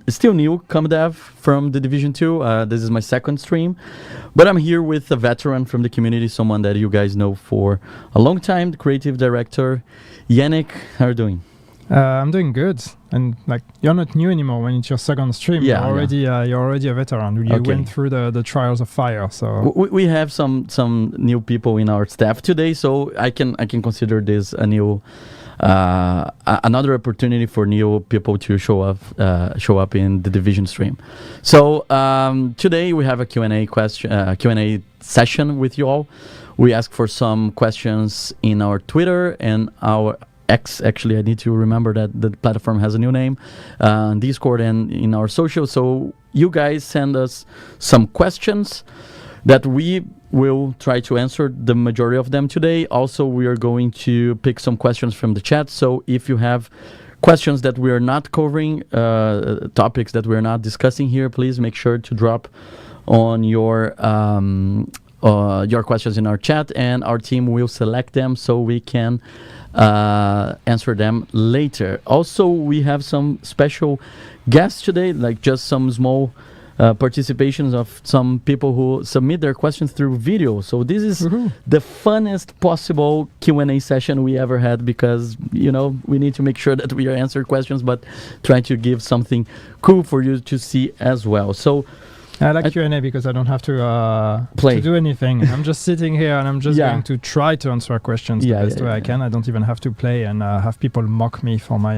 still new com dev from the Division 2. This is my second stream, but I'm here with a veteran from the community, someone that you guys know for a long time, the creative director, Yannick. How are you doing? I'm doing good, and like you're not new anymore when it's your second stream. Yeah, you're already a veteran. You went through the trials of fire. So we have some new people in our staff today, so I can consider this a new another opportunity for new people to show up in the Division stream. So today we have a Q&A session with you all. We ask for some questions in our Twitter and our X. Actually, I need to remember that the platform has a new name, Discord and in our social. So you guys send us some questions that we will try to answer the majority of them today. Also, we are going to pick some questions from the chat. So if you have questions that we are not covering, topics that we are not discussing here, please make sure to drop on your questions in our chat, and our team will select them so we can answer them later. Also, we have some special guests today, like just some small participations of some people who submit their questions through video. So this is the funnest possible Q&A session we ever had, because we need to make sure that we answer questions, but trying to give something cool for you to see as well. So I like Q&A because I don't have to do anything. I'm just sitting here and I'm just going to try to answer questions the best way I can. I don't even have to play and have people mock me for my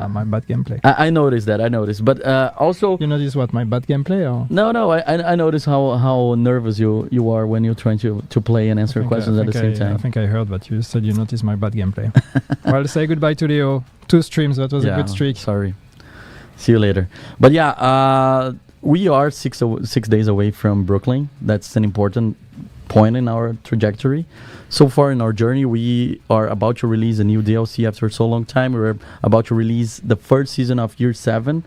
my bad gameplay. I noticed that. But also... You notice what, my bad gameplay? Or? No. I noticed how nervous you are when you're trying to play and answer questions at the same time. I think I heard that you said you noticed my bad gameplay. Well, say goodbye to Leo. 2 streams. That was a good streak. Sorry. See you later. But we are 6 days away from Brooklyn. That's an important point in our trajectory. So far in our journey, we are about to release a new DLC after so long time. We're about to release the first season of Year 7.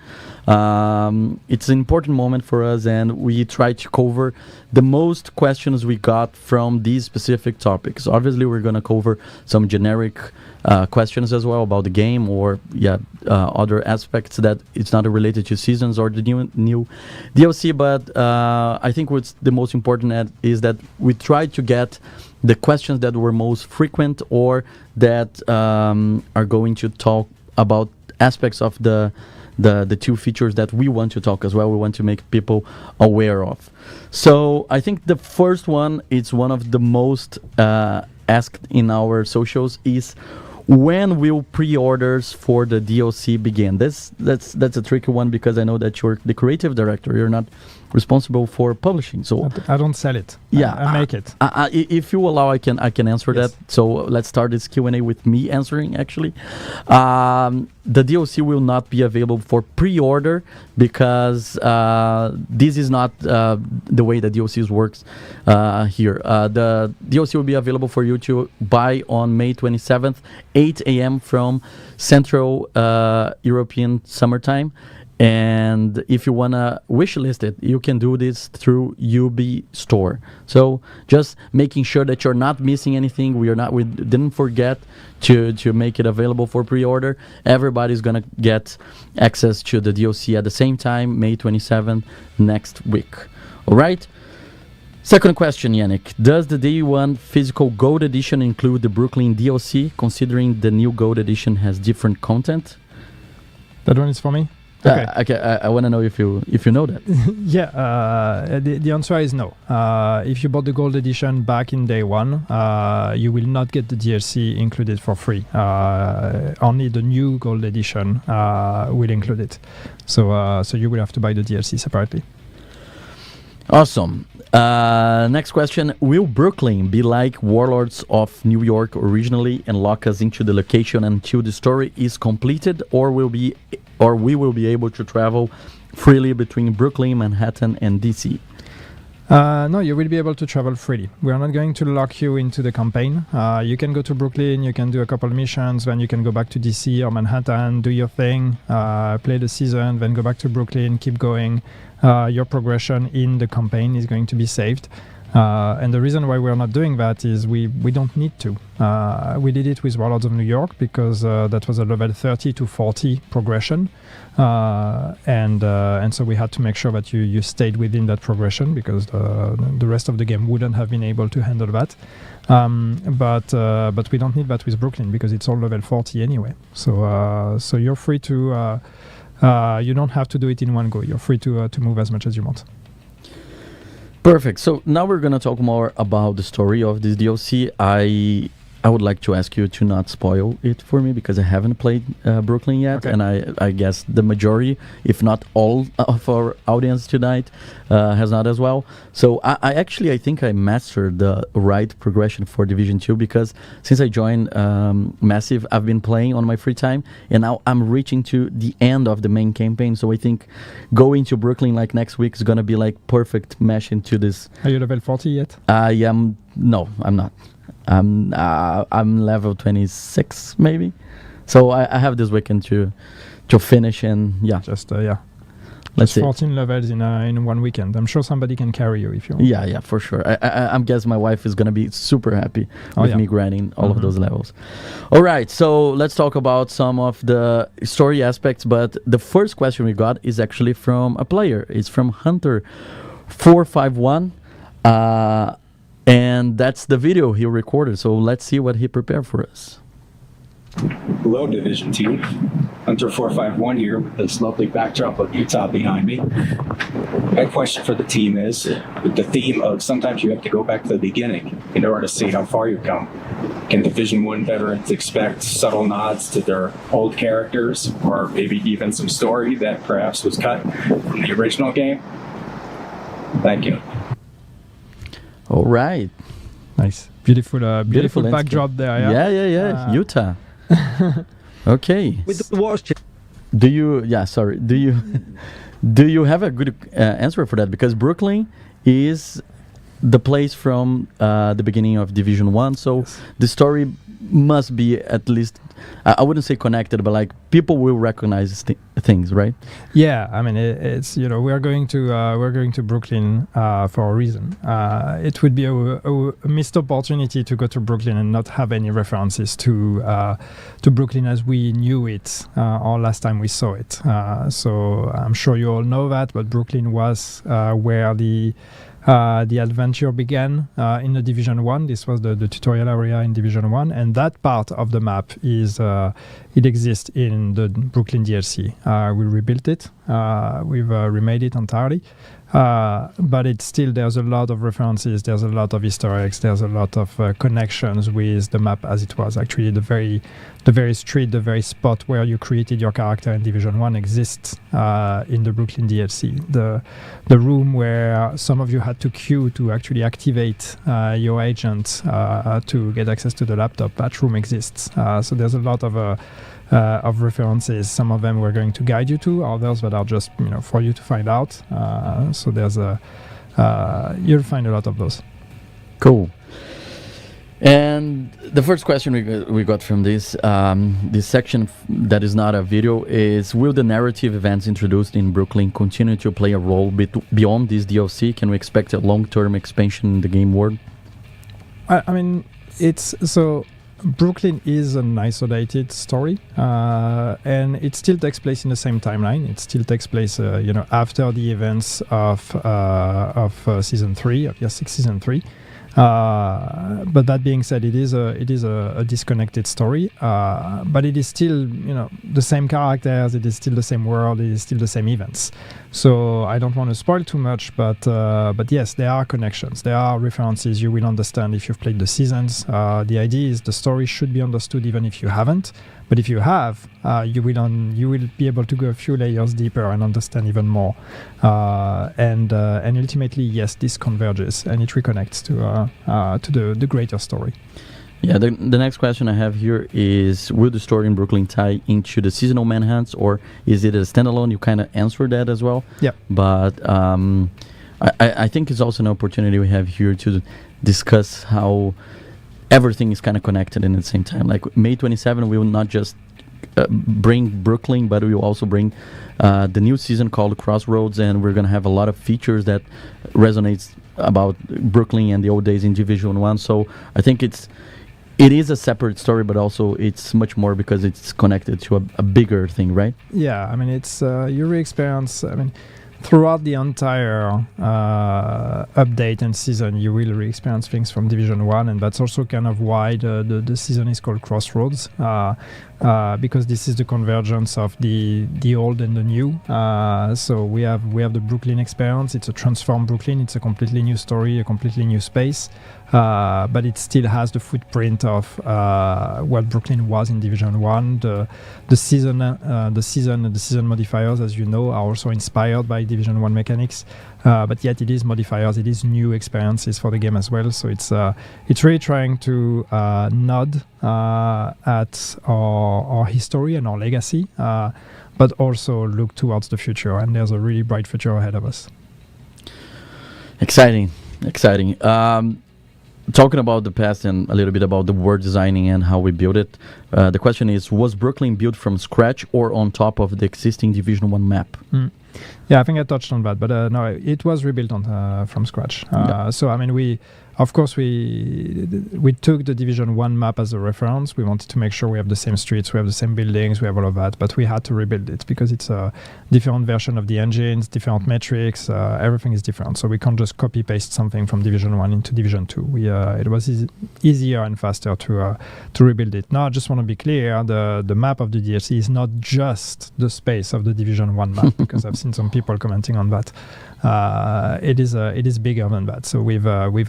It's an important moment for us, and we try to cover the most questions we got from these specific topics. Obviously, we're going to cover some generic questions as well about the game, or other aspects that it's not related to seasons or the new DLC. But I think what's the most important is that we try to get the questions that were most frequent, or that are going to talk about aspects of the 2 features that we want to talk as well. We want to make people aware of. So I think the first one, it's one of the most asked in our socials, is when will pre-orders for the DLC begin? That's a tricky one, because I know that you're the creative director. You're not responsible for publishing. So I don't sell it. I make it. If you allow, I can answer that. So let's start this Q&A with me answering. Actually, the DLC will not be available for pre-order, because this is not the way the DLCs works here. The DLC will be available for you to buy on May 27th, 8 a.m. from Central European Summertime. And if you want to wish list it, you can do this through UB Store. So just making sure that you're not missing anything. We didn't forget to make it available for pre-order. Everybody's going to get access to the DLC at the same time, May 27th, next week. All right? Second question, Yannick. Does the Day 1 physical Gold Edition include the Brooklyn DLC, considering the new Gold Edition has different content? That one is for me? Okay. I want to know if you know that. The answer is no. If you bought the Gold Edition back in Day 1, you will not get the DLC included for free. Only the new Gold Edition will include it. So you will have to buy the DLC separately. Awesome. Next question. Will Brooklyn be like Warlords of New York originally and lock us into the location until the story is completed, or we will be able to travel freely between Brooklyn, Manhattan, and DC? No, you will be able to travel freely. We are not going to lock you into the campaign. You can go to Brooklyn, you can do a couple missions, then you can go back to DC or Manhattan, do your thing, play the season, then go back to Brooklyn, keep going. Your progression in the campaign is going to be saved. And the reason why we're not doing that is we don't need to. We did it with Warlords of New York because that was a level 30 to 40 progression, and so we had to make sure that you stayed within that progression because the rest of the game wouldn't have been able to handle that. But we don't need that with Brooklyn because it's all level 40 anyway. So you're free to. You don't have to do it in one go. You're free to move as much as you want. Perfect. So now we're gonna talk more about the story of this DLC. I would like to ask you to not spoil it for me because I haven't played Brooklyn yet, Okay. and I guess the majority, if not all, of our audience tonight has not as well. So I think I mastered the right progression for Division 2 because since I joined Massive, I've been playing on my free time, and now I'm reaching to the end of the main campaign. So I think going to Brooklyn like next week is gonna be like perfect mesh into this. Are you level 40 yet? No, I'm not. I'm level 26 maybe, so I have this weekend to finish, and yeah, Just let's see. 14 levels in one weekend. I'm sure somebody can carry you if you want. Yeah, for sure. I guess my wife is gonna be super happy with me grinding all of those levels. All right, so let's talk about some of the story aspects. But the first question we got is actually from a player. It's from Hunter451. And that's the video he recorded. So let's see what he prepared for us. Hello, Division Team. Hunter451 here with this lovely backdrop of Utah behind me. My question for the team is, with the theme of sometimes you have to go back to the beginning in order to see how far you've come, can Division 1 veterans expect subtle nods to their old characters, or maybe even some story that perhaps was cut from the original game? Thank you. All right. Nice. Beautiful landscape. backdrop there. Yeah. Utah. Okay. With the watch. Do you do you have a good answer for that? Because Brooklyn is the place from the beginning of Division 1, so the story must be at least, I wouldn't say connected, but like people will recognize things, right? Yeah, I mean it's we're going to Brooklyn for a reason. It would be a missed opportunity to go to Brooklyn and not have any references to Brooklyn as we knew it or last time we saw it. So I'm sure you all know that, but Brooklyn was where the adventure began in the Division 1. This was the tutorial area in Division 1, and that part of the map is it exists in the Brooklyn DLC. We rebuilt it. We've remade it entirely. But it's still, there's a lot of references, there's a lot of Easter eggs, there's a lot of connections with the map as it was. Actually, the very street, the very spot where you created your character in Division 1 exists in the Brooklyn DLC. The room where some of you had to queue to actually activate your agent to get access to the laptop, that room exists. So there's a lot of references. Some of them we're going to guide you to, others that are just for you to find out. So there's you'll find a lot of those. Cool. And the first question we got from this section that is not a video is: will the narrative events introduced in Brooklyn continue to play a role beyond this DLC? Can we expect a long-term expansion in the game world? I mean, it's so. Brooklyn is an isolated story, and it still takes place in the same timeline. It still takes place, after the events of season 3 of Year 6 season 3. But that being said, it is a disconnected story, but it is still the same characters. It is still the same world. It is still the same events. So I don't want to spoil too much, but yes, there are connections. There are references you will understand if you've played the seasons. The idea is the story should be understood even if you haven't. But if you have, you will be able to go a few layers deeper and understand even more. And ultimately, yes, this converges and it reconnects to the greater story. Yeah, the next question I have here is: will the story in Brooklyn tie into the seasonal manhunts, or is it a standalone? You kind of answered that as well. Yeah. But I think it's also an opportunity we have here to discuss how everything is kind of connected in the same time. Like May 27, we will not just bring Brooklyn, but we will also bring the new season called Crossroads, and we're gonna have a lot of features that resonates about Brooklyn and the old days in Division One. So I think it is a separate story, but also it's much more because it's connected to a bigger thing, right? Yeah, I mean, it's you re-experience. I mean, throughout the entire update and season, you will re-experience things from Division 1, and that's also kind of why the season is called Crossroads, because this is the convergence of the old and the new. So we have the Brooklyn experience. It's a transformed Brooklyn. It's a completely new story, a completely new space, but it still has the footprint of what Brooklyn was in Division 1. The season modifiers, as you know, are also inspired by Division 1 mechanics, but yet it is modifiers, it is new experiences for the game as well. So it's really trying to nod at our history and our legacy, but also look towards the future. And there's a really bright future ahead of us. Exciting. Talking about the past and a little bit about the world designing and how we built it, the question is, was Brooklyn built from scratch or on top of the existing Division 1 map? Yeah, I think I touched on that, but no, it was rebuilt from scratch. So, I mean, we took the Division 1 map as a reference. We wanted to make sure we have the same streets, we have the same buildings, we have all of that, but we had to rebuild it because it's a different version of the engines, different metrics, everything is different. So we can't just copy-paste something from Division 1 into Division 2. It was easier and faster to rebuild it. Now, I just want to be clear, the map of the DLC is not just the space of the Division 1 map, because I've seen some people commenting on that. It is bigger than that. So we've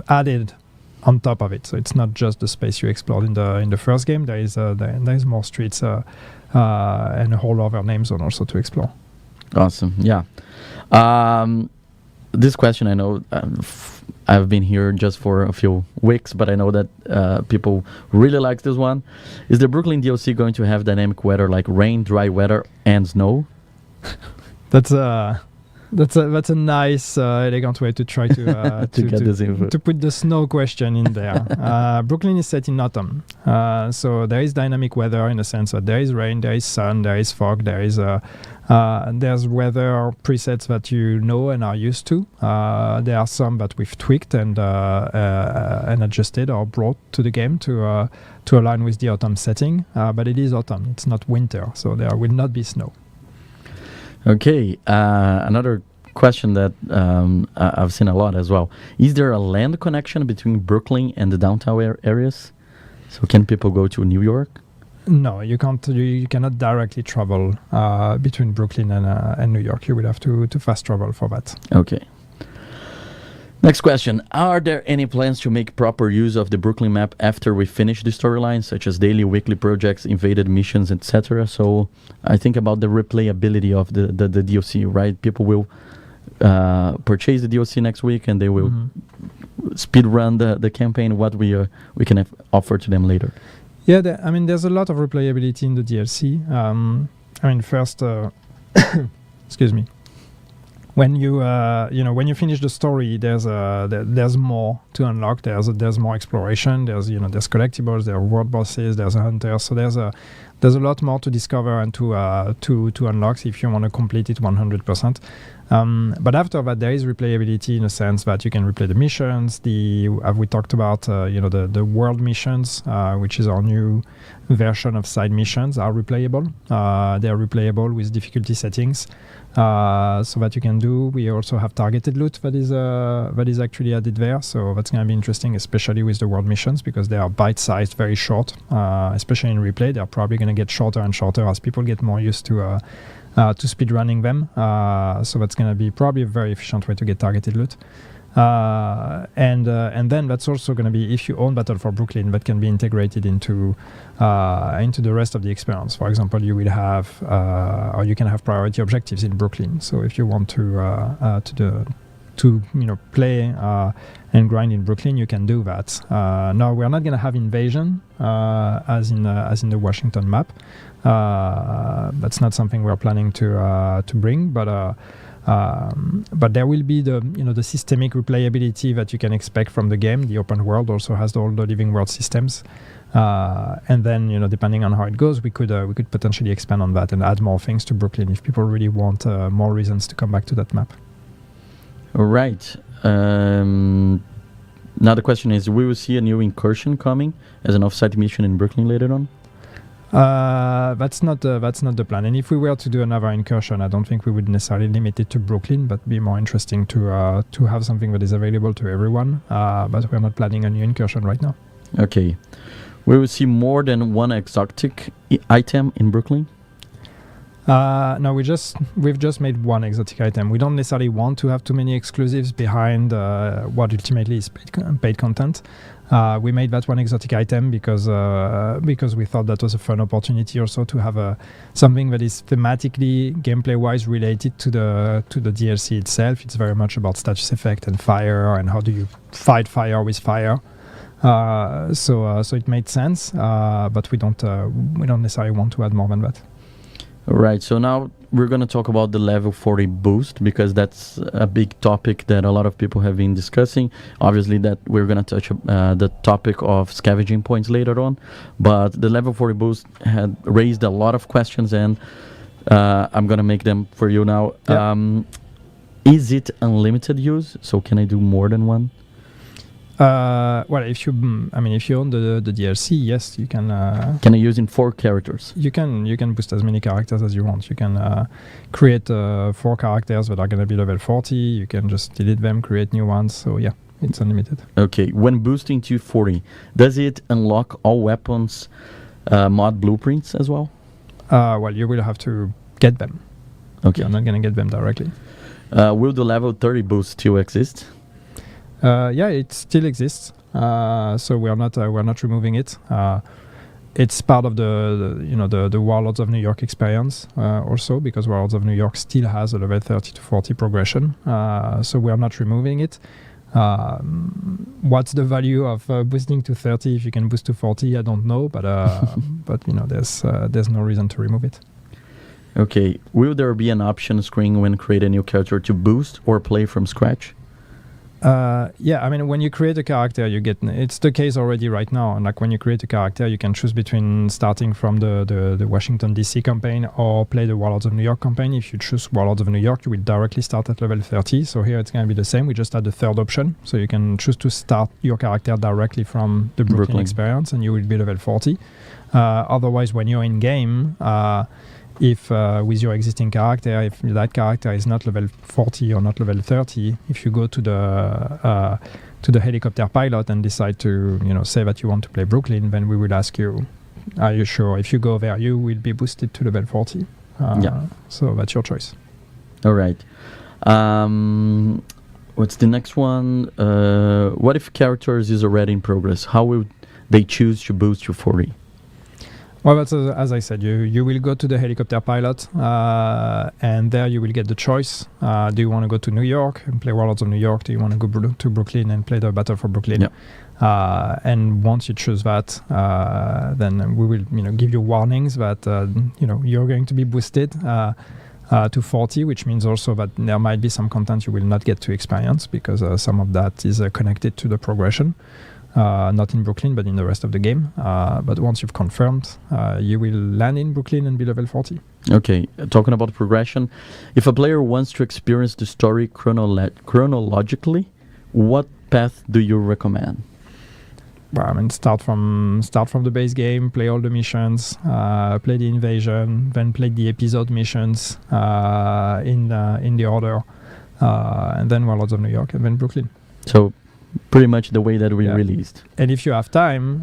added on top of it. So it's not just the space you explored in the first game. There is more streets and a whole other name zone also to explore. Awesome. Yeah. This question, I know I've been here just for a few weeks, but I know that people really like this one. Is the Brooklyn DLC going to have dynamic weather like rain, dry weather, and snow? That's a nice, elegant way to try to get this info. to put the snow question in there. Brooklyn is set in autumn, so there is dynamic weather in the sense that there is rain, there is sun, there is fog, there's weather presets that you know and are used to. There are some that we've tweaked and adjusted or brought to the game to align with the autumn setting. But it is autumn; it's not winter, so there will not be snow. Okay, another question that I've seen a lot as well. Is there a land connection between Brooklyn and the downtown areas? So can people go to New York? No, you can't. You cannot directly travel between Brooklyn and New York. You will have to fast travel for that. Okay. Next question. Are there any plans to make proper use of the Brooklyn map after we finish the storyline, such as daily, weekly projects, invaded missions, etc.? So I think about the replayability of the DLC, right? People will purchase the DLC next week and they will speed run the campaign, what we can offer to them later. Yeah, there's a lot of replayability in the DLC. First, excuse me. When you finish the story, there's more to unlock. There's more exploration. There's collectibles. There are world bosses. There's a hunter. So there's a lot more to discover and to unlock if you want to complete it 100%. But after that, there is replayability in the sense that you can replay the missions. We talked about the world missions, which is our new version of side missions, are replayable. They are replayable with difficulty settings. So that you can do. We also have targeted loot that is actually added there. So that's going to be interesting, especially with the world missions, because they are bite-sized, very short. Especially in replay, they are probably going to get shorter and shorter as people get more used to speed running them. So that's going to be probably a very efficient way to get targeted loot. And then that's also going to be, if you own Battle for Brooklyn, that can be integrated into the rest of the experience. For example, you will have or you can have priority objectives in Brooklyn. So if you want to play and grind in Brooklyn, you can do that. Now we're not going to have invasion as in the Washington map. That's not something we're planning to bring, but there will be the systemic replayability that you can expect from the game. The open world also has all the living world systems. And then, depending on how it goes, we could potentially expand on that and add more things to Brooklyn if people really want more reasons to come back to that map. All right. Now the question is, we will see a new incursion coming as an off-site mission in Brooklyn later on? That's not the plan. And if we were to do another incursion, I don't think we would necessarily limit it to Brooklyn, but be more interesting to have something that is available to everyone. But we're not planning a new incursion right now. Okay. We will see more than one exotic item in Brooklyn? No, we've just made one exotic item. We don't necessarily want to have too many exclusives behind what ultimately is paid content. We made that one exotic item because we thought that was a fun opportunity also to have something that is thematically, gameplay-wise related to the DLC itself. It's very much about status effect and fire and how do you fight fire with fire. So it made sense, but we don't necessarily want to add more than that. Right, so now we're going to talk about the level 40 boost, because that's a big topic that a lot of people have been discussing. Obviously that we're going to touch the topic of scavenging points later on, but the level 40 boost had raised a lot of questions, and I'm going to make them for you now. Yeah. Is it unlimited use? So can I do more than one? Well, if you own the DLC, yes, you can. Can I use in 4 characters? You can boost as many characters as you want. You can create 4 characters that are going to be level 40. You can just delete them, create new ones. So yeah, it's unlimited. Okay. When boosting to 40, does it unlock all weapons mod blueprints as well? Well, you will have to get them. Okay. You're not going to get them directly. Will the level 30 boost still exist? Yeah, it still exists. So we're not removing it. It's part of the Warlords of New York experience also, because Warlords of New York still has a level 30 to 40 progression. So we are not removing it. What's the value of boosting to 30 if you can boost to 40? I don't know, but there's no reason to remove it. Okay. Will there be an option screen when create a new character to boost or play from scratch? Yeah, I mean, when you create a character, it's the case already right now. And like when you create a character, you can choose between starting from the Washington DC campaign or play the Warlords of New York campaign. If you choose Warlords of New York, you will directly start at level 30. So here it's going to be the same. We just add the third option. So you can choose to start your character directly from the Brooklyn experience, and you will be level 40. Otherwise, when you're in game, if with your existing character, if that character is not level 40 or not level 30, if you go to the helicopter pilot and decide to say that you want to play Brooklyn, then we will ask you, are you sure? If you go there, you will be boosted to level 40. Yeah. So that's your choice. All right. What's the next one? What if characters is already in progress? How will they choose to boost to 40? Well, that's as I said, you will go to the helicopter pilot, and there you will get the choice. Do you want to go to New York and play Warlords of New York? Do you want to go to Brooklyn and play the Battle for Brooklyn? Yeah. And once you choose that, then we will give you warnings that you're going to be boosted to 40, which means also that there might be some content you will not get to experience, because some of that is connected to the progression. Not in Brooklyn, but in the rest of the game. But once you've confirmed, you will land in Brooklyn and be level 40. Okay, talking about progression, if a player wants to experience the story chronologically, what path do you recommend? Well, I mean, start from the base game, play all the missions, play the invasion, then play the episode missions in the order, and then Warlords of New York, and then Brooklyn. So pretty much the way that we released. And if you have time,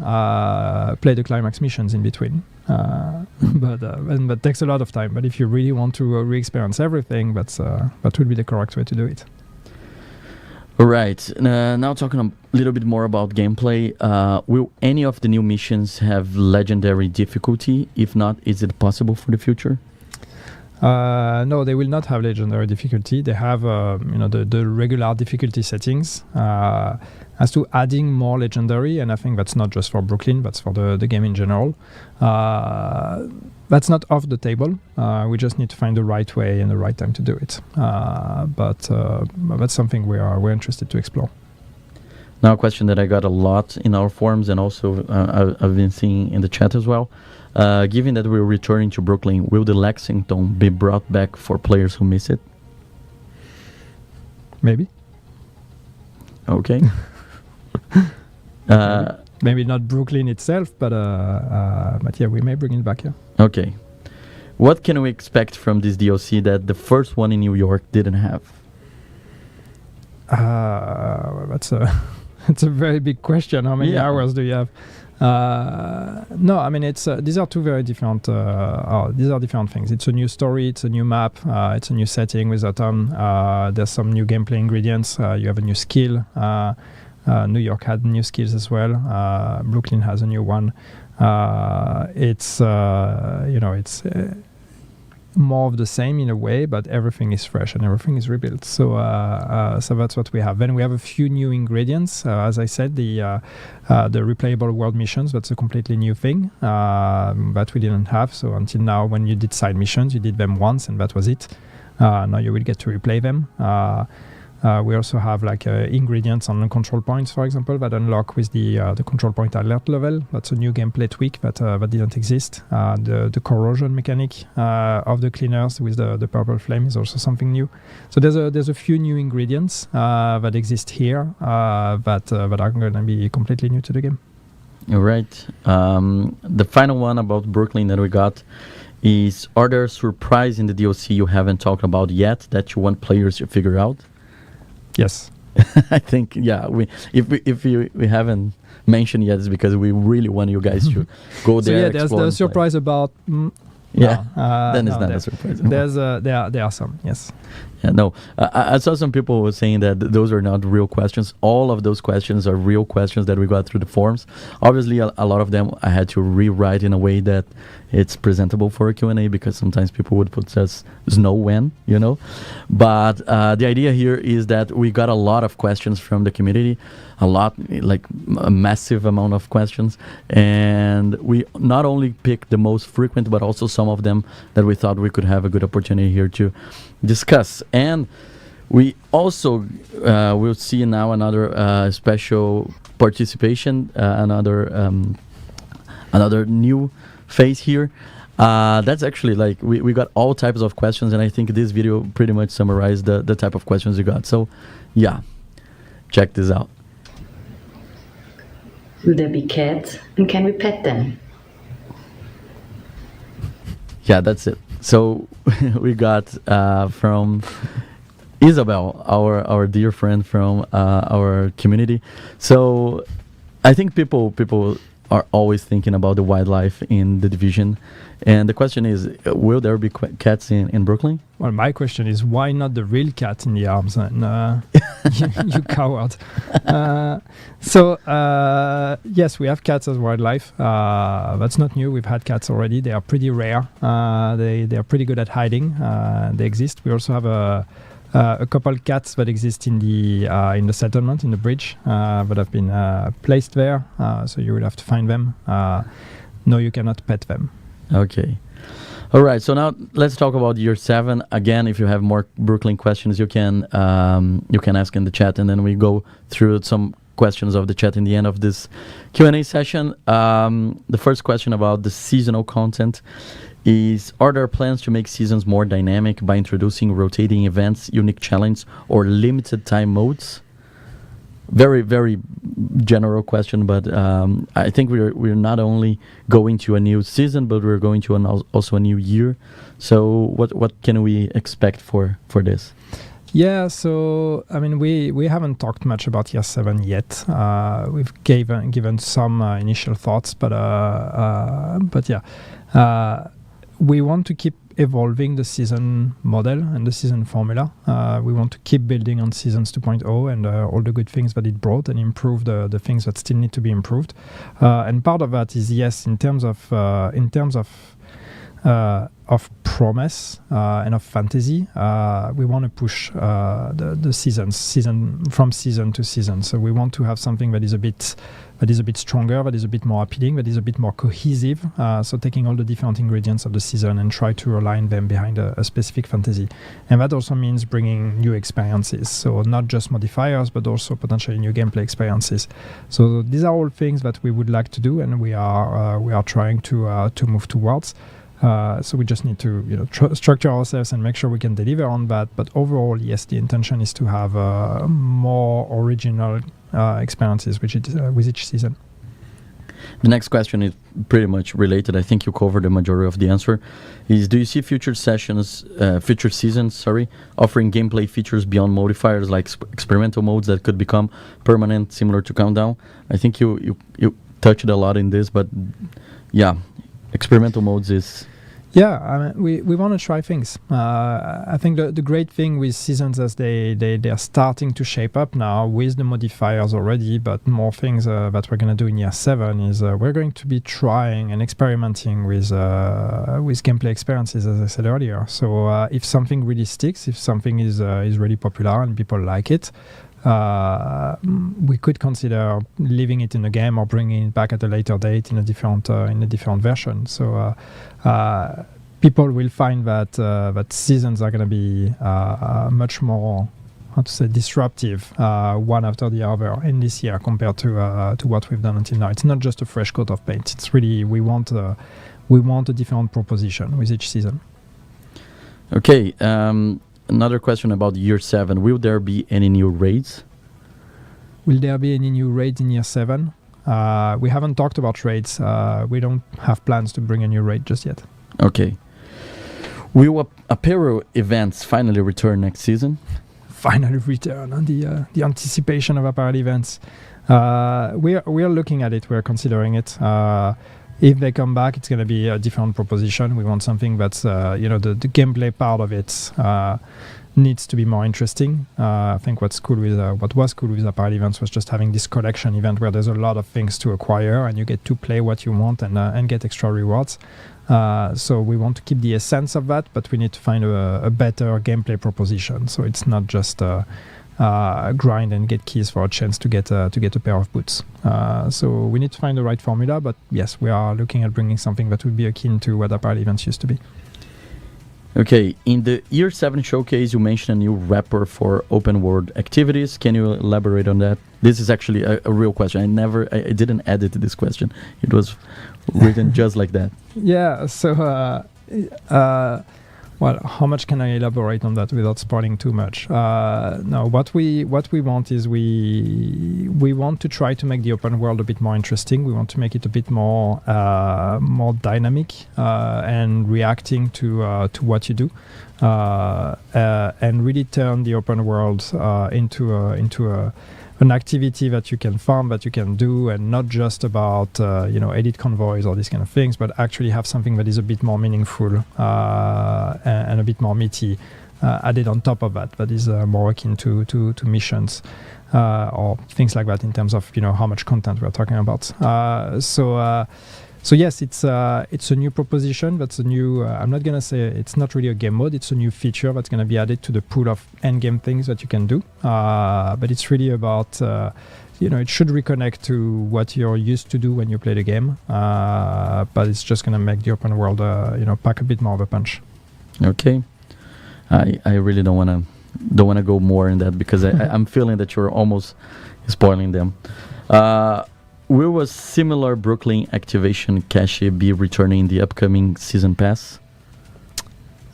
play the climax missions in between. But takes a lot of time. But if you really want to re-experience everything, that would be the correct way to do it. All right. Now talking a little bit more about gameplay. Will any of the new missions have legendary difficulty? If not, is it possible for the future? No, they will not have legendary difficulty. They have the regular difficulty settings. As to adding more legendary, and I think that's not just for Brooklyn, that's for the game in general. That's not off the table. We just need to find the right way and the right time to do it. But that's something we're interested to explore. Now, a question that I got a lot in our forums, and also I've been seeing in the chat as well. Given that we're returning to Brooklyn, will the Lexington be brought back for players who miss it? Maybe. Okay. Maybe not Brooklyn itself, but yeah, we may bring it back here. Okay. What can we expect from this DLC that the first one in New York didn't have? That's a very big question. How many hours do you have? No, I mean these are two very different. These are different things. It's a new story. It's a new map. It's a new setting with Autumn. There's some new gameplay ingredients. You have a new skill. New York had new skills as well. Brooklyn has a new one. It's more of the same in a way, but everything is fresh and everything is rebuilt. So that's what we have. Then we have a few new ingredients. As I said, the replayable world missions. That's a completely new thing that we didn't have. So until now, when you did side missions, you did them once and that was it. Now you will get to replay them. We also have ingredients on the control points, for example, that unlock with the control point alert level. That's a new gameplay tweak that didn't exist. The corrosion mechanic of the cleaners with the purple flame is also something new. So there's a few new ingredients that exist here that are going to be completely new to the game. All right. The final one about Brooklyn that we got is: are there surprises in the DLC you haven't talked about yet that you want players to figure out? Yes. I think, if we haven't mentioned yet, it's because we really want you guys to go there. So yeah, there's the surprise about. Then it's not a surprise. There are some, yes. Yeah, no. I saw some people saying that those are not real questions. All of those questions are real questions that we got through the forums. Obviously, a lot of them I had to rewrite in a way that it's presentable for a Q&A, because sometimes people would put says no when, But the idea here is that we got a lot of questions from the community, a massive amount of questions, and we not only picked the most frequent, but also some of them that we thought we could have a good opportunity here to discuss. And we also will see now another special participation, another new phase here. That's actually we got all types of questions, and I think this video pretty much summarized the type of questions you got. So yeah, check this out. Will there be cats, and can we pet them? Yeah, that's it. So we got from Isabel, our dear friend from our community. So I think people are always thinking about the wildlife in the division, and the question is, will there be cats in Brooklyn? Well, my question is, why not the real cat in the arms? And you coward. Yes, we have cats as wildlife. That's not new. We've had cats already. They are pretty rare. They are pretty good at hiding. They exist. We also have a couple cats that exist in the settlement, in the bridge, that have been placed there. So you will have to find them. No, you cannot pet them. Okay. All right. So now let's talk about year 7. Again, if you have more Brooklyn questions, you can ask in the chat, and then we go through some questions of the chat in the end of this Q&A session. The first question about the seasonal content is: are there plans to make seasons more dynamic by introducing rotating events, unique challenge, or limited time modes? Very, very general question, but I think we're not only going to a new season, but we're going to also a new year. So what can we expect for this? Yeah, so I mean, we haven't talked much about year 7 yet. We've given some initial thoughts, but yeah. We want to keep evolving the season model and the season formula. We want to keep building on Seasons 2.0 and all the good things that it brought, and improve the things that still need to be improved. And part of that is, yes, in terms of of promise and of fantasy. We want to push the season from season to season. So we want to have something that is a bit stronger, that is a bit more appealing, that is a bit more cohesive. So taking all the different ingredients of the season and try to align them behind a specific fantasy. And that also means bringing new experiences. So not just modifiers, but also potentially new gameplay experiences. So these are all things that we would like to do, and we are trying to move towards. So we just need to structure ourselves and make sure we can deliver on that. But overall, yes, the intention is to have more original experiences with each season. The next question is pretty much related. I think you covered the majority of the answer. Is do you see future seasons, offering gameplay features beyond modifiers like experimental modes that could become permanent, similar to Countdown? I think you touched a lot in this, but yeah. Experimental modes is... Yeah, I mean, we want to try things. I think the great thing with seasons is they are starting to shape up now with the modifiers already, but more things that we're going to do in year 7 is we're going to be trying and experimenting with gameplay experiences, as I said earlier. So if something really sticks, if something is really popular and people like it, we could consider leaving it in the game or bringing it back at a later date in a different version. So people will find that seasons are going to be much more, disruptive one after the other in this year compared to what we've done until now. It's not just a fresh coat of paint. It's really we want a different proposition with each season. Okay. Another question about year 7. Will there be any new raids? Will there be any new raids in year 7? We haven't talked about raids. We don't have plans to bring a new raid just yet. Okay. Will apparel events finally return next season? Finally return on the anticipation of apparel events. We are looking at it. We're considering it. If they come back, it's going to be a different proposition. We want something that's, the gameplay part of it needs to be more interesting. I think what was cool with apparel events was just having this collection event where there's a lot of things to acquire and you get to play what you want and get extra rewards. So we want to keep the essence of that, but we need to find a better gameplay proposition. So it's not just grind and get keys for a chance to get a pair of boots. So we need to find the right formula, but yes, we are looking at bringing something that would be akin to what apparel events used to be. Okay, in the year 7 showcase, you mentioned a new wrapper for open world activities. Can you elaborate on that? This is actually a real question. I didn't edit this question. It was written just like that. Yeah. So. Well, how much can I elaborate on that without spoiling too much? No, what we want is we want to try to make the open world a bit more interesting. We want to make it a bit more dynamic and reacting to what you do, and really turn the open world into an activity that you can farm, that you can do, and not just about edit convoys or these kind of things, but actually have something that is a bit more meaningful and a bit more meaty added on top of that is more akin to missions or things like that in terms of how much content we're talking about. So yes, it's a new proposition. That's a new. I'm not gonna say it's not really a game mode. It's a new feature that's gonna be added to the pool of endgame things that you can do. But it's really about it should reconnect to what you're used to do when you play the game. But it's just gonna make the open world pack a bit more of a punch. Okay, I really don't wanna go more in that because I'm feeling that you're almost spoiling them. Will a similar Brooklyn activation cache be returning in the upcoming season pass?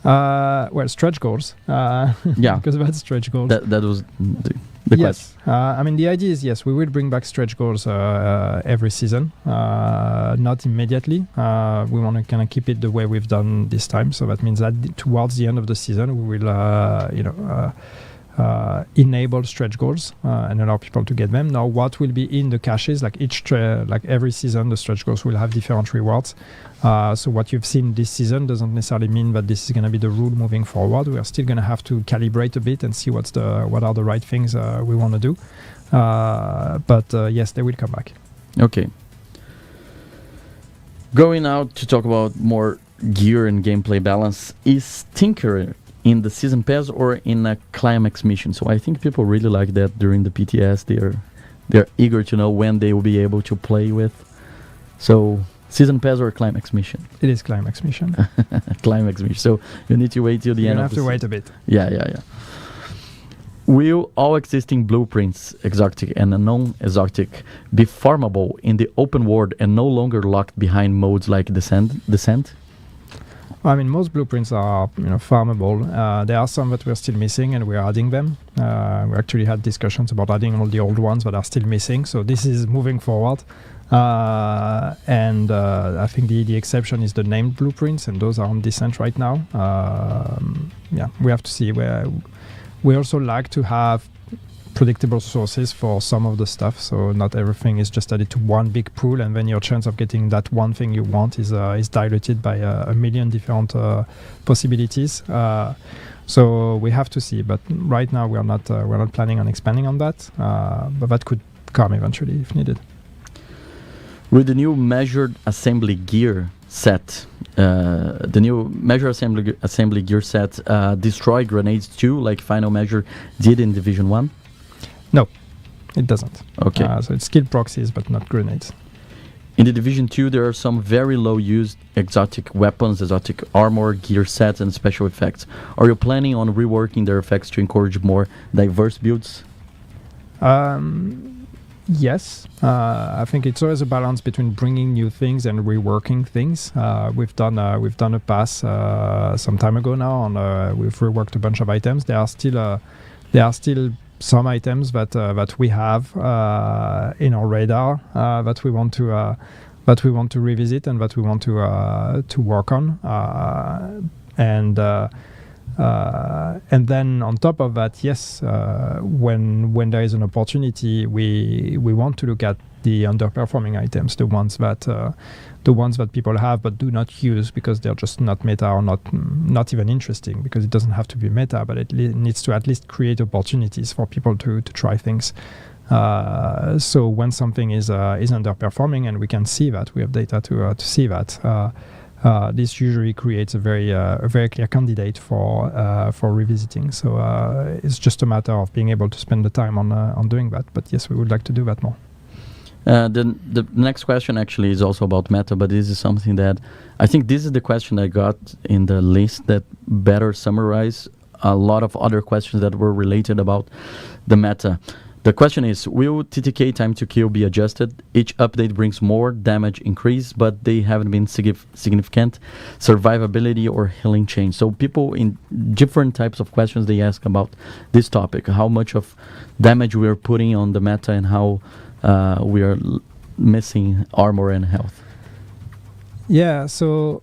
Well, stretch goals. Yeah, because that's stretch goals. That was the yes. Question. The idea is yes, we will bring back stretch goals every season. Not immediately. We want to kind of keep it the way we've done this time. So that means that towards the end of the season, we will enable stretch goals and allow people to get them. Now, what will be in the caches? Like every season, the stretch goals will have different rewards. So what you've seen this season doesn't necessarily mean that this is going to be the rule moving forward. We are still going to have to calibrate a bit and see what are the right things we want to do. But yes, they will come back. Okay. Going out to talk about more gear and gameplay balance, is Tinker in the season pass or in a climax mission? So I think people really like that during the PTS. They're eager to know when they will be able to play with. So season pass or climax mission? It is climax mission. Climax mission. So you need to wait till the You end. have to wait a bit. Yeah. Will all existing blueprints, exotic and non-exotic, be farmable in the open world and no longer locked behind modes like Descent? I mean, most blueprints are farmable. There are some that we're still missing, and we're adding them. We actually had discussions about adding all the old ones that are still missing. So this is moving forward. And I think the exception is the named blueprints, and those are on Descent right now. We have to see where. We also like to have predictable sources for some of the stuff, so not everything is just added to one big pool, and then your chance of getting that one thing you want is diluted by a million different possibilities. So we have to see, but right now we're not planning on expanding on that, but that could come eventually if needed. With the new measured assembly gear set, assembly gear set destroy grenades too, like Final Measure did in Division 1? No, it doesn't. Okay. So it's skilled proxies, but not grenades. In the Division 2, there are some very low-used exotic weapons, exotic armor, gear sets, and special effects. Are you planning on reworking their effects to encourage more diverse builds? Yes, I think it's always a balance between bringing new things and reworking things. We've done a pass some time ago now, and we've reworked a bunch of items. There are still some items that we have in our radar that we want to revisit and that we want to work on. And then on top of that, yes, when there is an opportunity, we want to look at the underperforming items, the ones that people have but do not use because they're just not meta or not even interesting, because it doesn't have to be meta, but it needs to at least create opportunities for people to try things. So when something is underperforming and we can see that, we have data to see that. This usually creates a very clear candidate for revisiting. So it's just a matter of being able to spend the time on doing that. But yes, we would like to do that more. Then the next question actually is also about meta, but this is something that I think this is the question I got in the list that better summarize a lot of other questions that were related about the meta. The question is, will TTK time to kill be adjusted? Each update brings more damage increase, but they haven't been significant survivability or healing change. So people in different types of questions, they ask about this topic, how much of damage we are putting on the meta and how we are missing armor and health. Yeah, so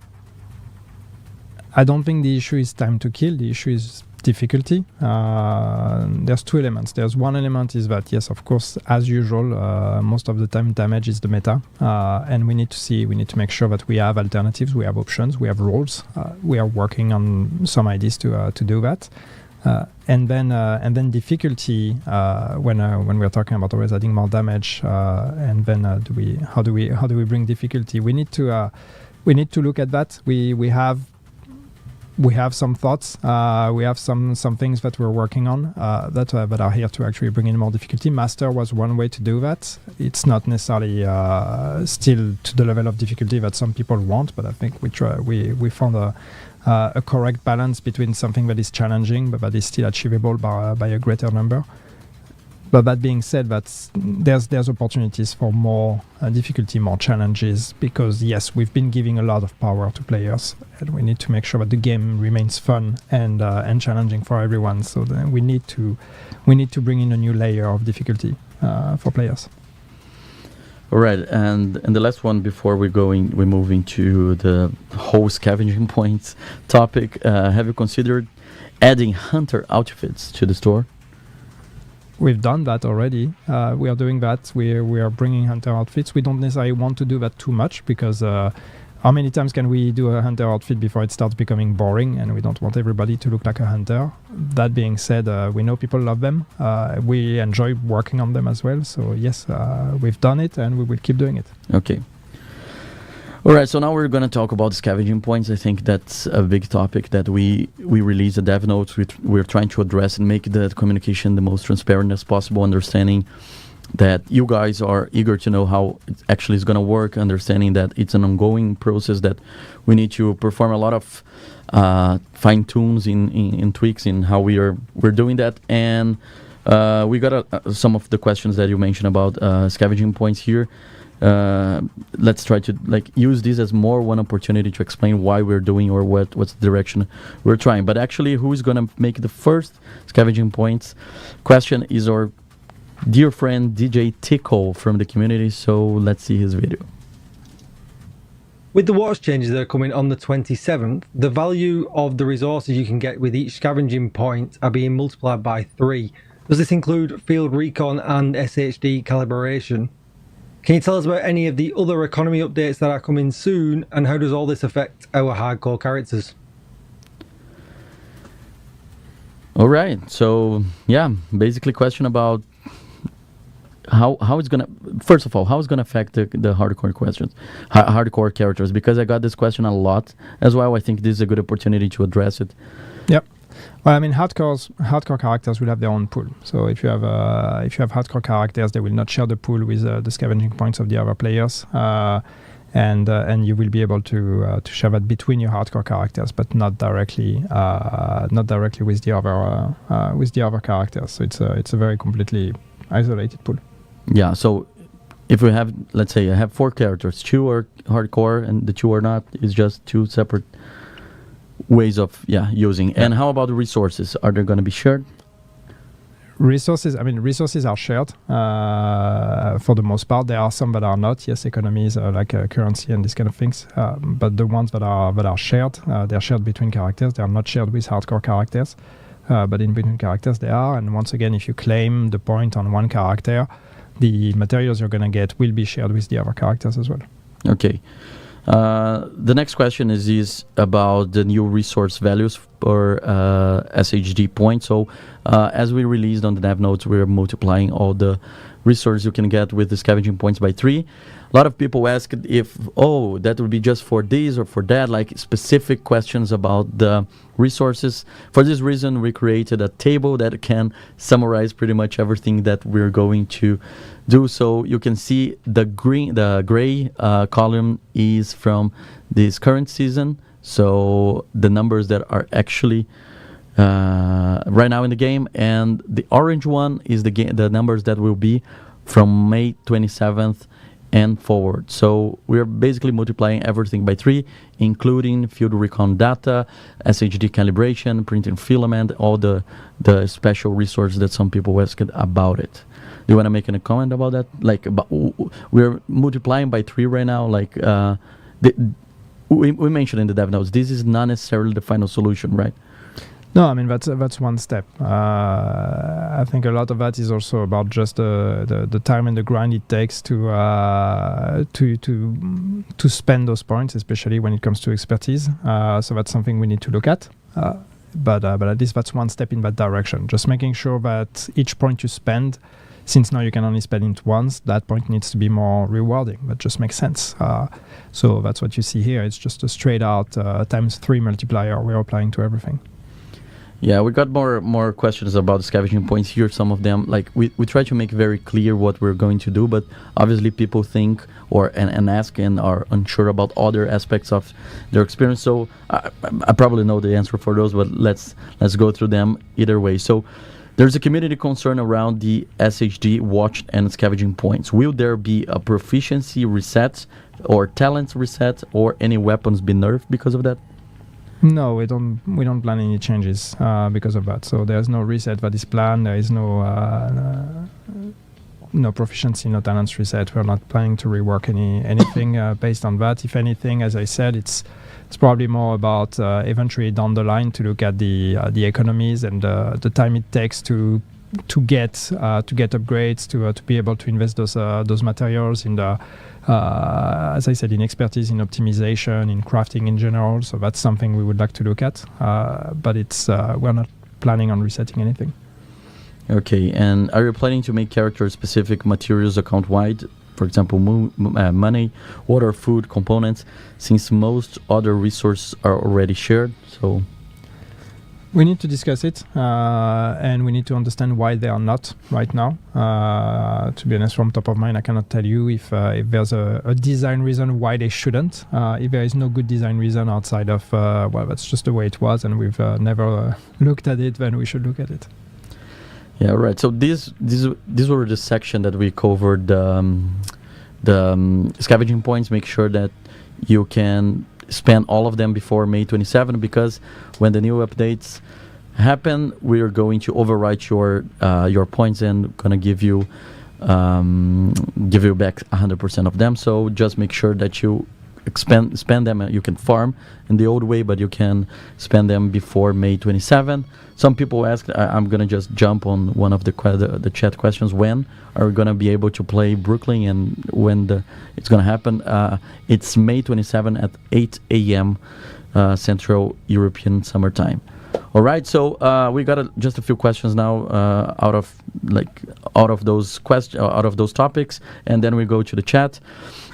I don't think the issue is time to kill. The issue is difficulty. There's two elements. There's one element is that, yes, of course, as usual, most of the time damage is the meta, and we need to make sure that we have alternatives, we have options, we have roles. We are working on some ideas to do that. And then difficulty, when we're talking about always adding more damage, and then how do we bring difficulty? We need to look at that. We have some thoughts. We have some things that we're working on that are here to actually bring in more difficulty. Master was one way to do that. It's not necessarily still to the level of difficulty that some people want, but I think we found a correct balance between something that is challenging but that is still achievable by a greater number. But that being said, there's opportunities for more difficulty, more challenges, because yes, we've been giving a lot of power to players, and we need to make sure that the game remains fun and challenging for everyone. So then we need to bring in a new layer of difficulty for players. All right, and the last one before we move into the whole scavenging points topic. Have you considered adding hunter outfits to the store? We've done that already. We are doing that. We are bringing hunter outfits. We don't necessarily want to do that too much because how many times can we do a hunter outfit before it starts becoming boring, and we don't want everybody to look like a hunter. That being said, we know people love them. We enjoy working on them as well. So yes, we've done it and we will keep doing it. Okay. All right, so now we're going to talk about scavenging points. I think that's a big topic that we release the dev notes. We're trying to address and make the communication the most transparent as possible, understanding that you guys are eager to know how it actually is going to work, understanding that it's an ongoing process, that we need to perform a lot of fine tunes in tweaks in how we're doing that. And we got some of the questions that you mentioned about scavenging points here. Let's try to use this as more one opportunity to explain why we're doing or what's the direction we're trying. But actually, who is going to make the first scavenging points question is our dear friend DJ Tickle from the community. So let's see his video. With the watch changes that are coming on the 27th, the value of the resources you can get with each scavenging point are being multiplied by 3. Does this include field recon and SHD calibration? Can you tell us about any of the other economy updates that are coming soon, and how does all this affect our hardcore characters? All right, so yeah, basically question about how it's gonna, first of all, how it's gonna affect the hardcore questions, hardcore characters, because I got this question a lot as well. I think this is a good opportunity to address it. Yep. Well, I mean, hardcore characters will have their own pool. So if you have hardcore characters, they will not share the pool with the scavenging points of the other players, and you will be able to share that between your hardcore characters, but not directly with the other characters. So it's a very completely isolated pool. Yeah. So if we have, let's say, I have 4 characters, 2 are hardcore and the 2 are not. It's just 2 separate ways of using. Yeah. And how about the resources? Are they going to be shared? Resources are shared for the most part. There are some that are not. Yes, economies like currency and these kind of things. But the ones that are shared, they're shared between characters. They are not shared with hardcore characters. But in between characters they are. And once again, if you claim the point on one character, the materials you're going to get will be shared with the other characters as well. Okay. The next question is about the new resource values for SHD points. So as we released on the dev notes, we're multiplying all the resources you can get with the scavenging points by 3. A lot of people ask if, that would be just for this or for that, like specific questions about the resources. For this reason, we created a table that can summarize pretty much everything that we're going to do. So you can see the gray column is from this current season. So the numbers that are actually right now in the game, and the orange one is the numbers that will be from May 27th and forward. So we're basically multiplying everything by 3, including field recon data, SHD calibration, printing filament, all the special resources that some people asked about it. Do you want to make any comment about that? We're multiplying by 3 right now. We mentioned in the dev notes, this is not necessarily the final solution, right? No, I mean that's one step. I think a lot of that is also about just the time and the grind it takes to spend those points, especially when it comes to expertise. So that's something we need to look at. But at least that's one step in that direction. Just making sure that each point you spend, since now you can only spend it once, that point needs to be more rewarding. That just makes sense. So that's what you see here. It's just a straight out times 3 multiplier we're applying to everything. Yeah, we got more questions about the scavenging points here. Some of them, we try to make very clear what we're going to do, but obviously people think and ask and are unsure about other aspects of their experience. So I probably know the answer for those, but let's go through them either way. So there's a community concern around the SHD watch and scavenging points. Will there be a proficiency reset or talents reset or any weapons be nerfed because of that? No, we don't plan any changes because of that. So there's no reset that is planned. There is no proficiency, no talents reset. We're not planning to rework anything based on that. If anything, as I said, it's probably more about eventually down the line to look at the economies and the time it takes to get upgrades, to be able to invest those materials in the as I said, in expertise, in optimization, in crafting in general. So that's something we would like to look at, but we're not planning on resetting anything. Okay, and are you planning to make character-specific materials account-wide for example, money, water, food, components, since most other resources are already shared. So we need to discuss it, and we need to understand why they are not right now. To be honest, from top of mind, I cannot tell you if there's a design reason why they shouldn't. If there is no good design reason outside of, well, that's just the way it was, and we've never looked at it, then we should look at it. Yeah, right. So these were the section that we covered, the scavenging points. Make sure that you can spend all of them before May 27, because when the new updates happen, we are going to overwrite your points and gonna give you back 100% of them. So just make sure that you spend them. You can farm in the old way, but you can spend them before May 27. Some people ask, I'm gonna just jump on one of the chat questions. When are we gonna be able to play Brooklyn, and when it's gonna happen? It's May 27 at 8 a.m. Central European Summer Time. All right, so we got just a few questions now out of those topics, and then we go to the chat.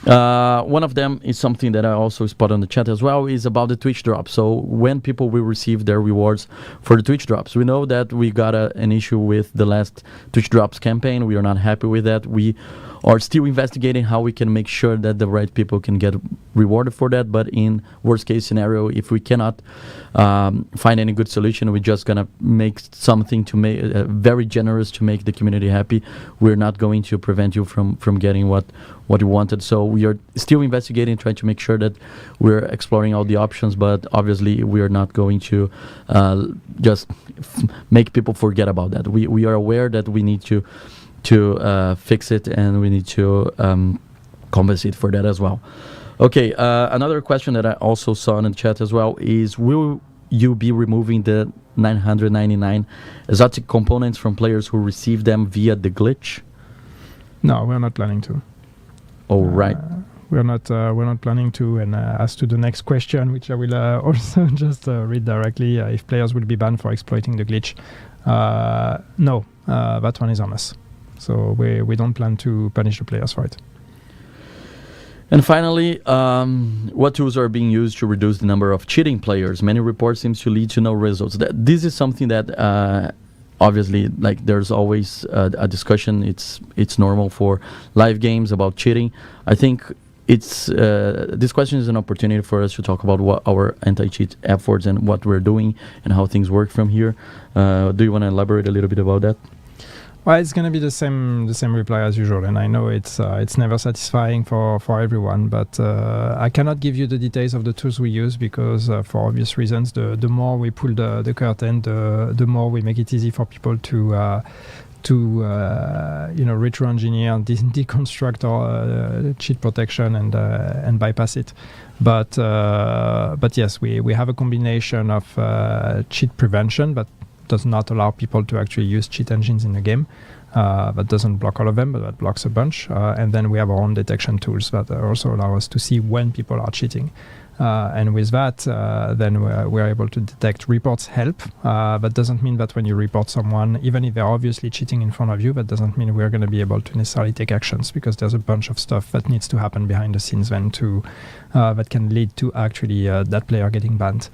One of them is something that I also spot on the chat as well, is about the Twitch drops. So when people will receive their rewards for the Twitch drops, we know that we got an issue with the last Twitch drops campaign. We are not happy with that. We are still investigating how we can make sure that the right people can get rewarded for that. But in worst case scenario, if we cannot find any good solution, we're just gonna make something to make very generous to make the community happy. We're not going to prevent you from getting what you wanted. So we are still investigating, trying to make sure that we're exploring all the options, but obviously we are not going to just make people forget about that. We are aware that we need to fix it, and we need to compensate for that as well. Okay, another question that I also saw in the chat as well is, will you be removing the 999 exotic components from players who receive them via the glitch? No, we're not planning to. Oh, right. We're not planning to. And as to the next question, which I will also just read directly, if players will be banned for exploiting the glitch, no, that one is on us. So we don't plan to punish the players for it. And finally, what tools are being used to reduce the number of cheating players? Many reports seems to lead to no results. This is something that obviously, like, there's always a discussion. It's normal for live games about cheating. I think it's this question is an opportunity for us to talk about what our anti-cheat efforts and what we're doing and how things work from here. Do you want to elaborate a little bit about that? Well, it's going to be the same reply as usual, and I know it's never satisfying for everyone, but I cannot give you the details of the tools we use because for obvious reasons, the more we pull the curtain, the more we make it easy for people to retro-engineer, deconstruct our cheat protection and bypass it. But yes, we have a combination of cheat prevention, but does not allow people to actually use cheat engines in the game. That doesn't block all of them, but that blocks a bunch. And then we have our own detection tools that also allow us to see when people are cheating. And with that, then we're able to detect reports help. That doesn't mean that when you report someone, even if they're obviously cheating in front of you, that doesn't mean we're going to be able to necessarily take actions, because there's a bunch of stuff that needs to happen behind the scenes then that can lead to actually that player getting banned.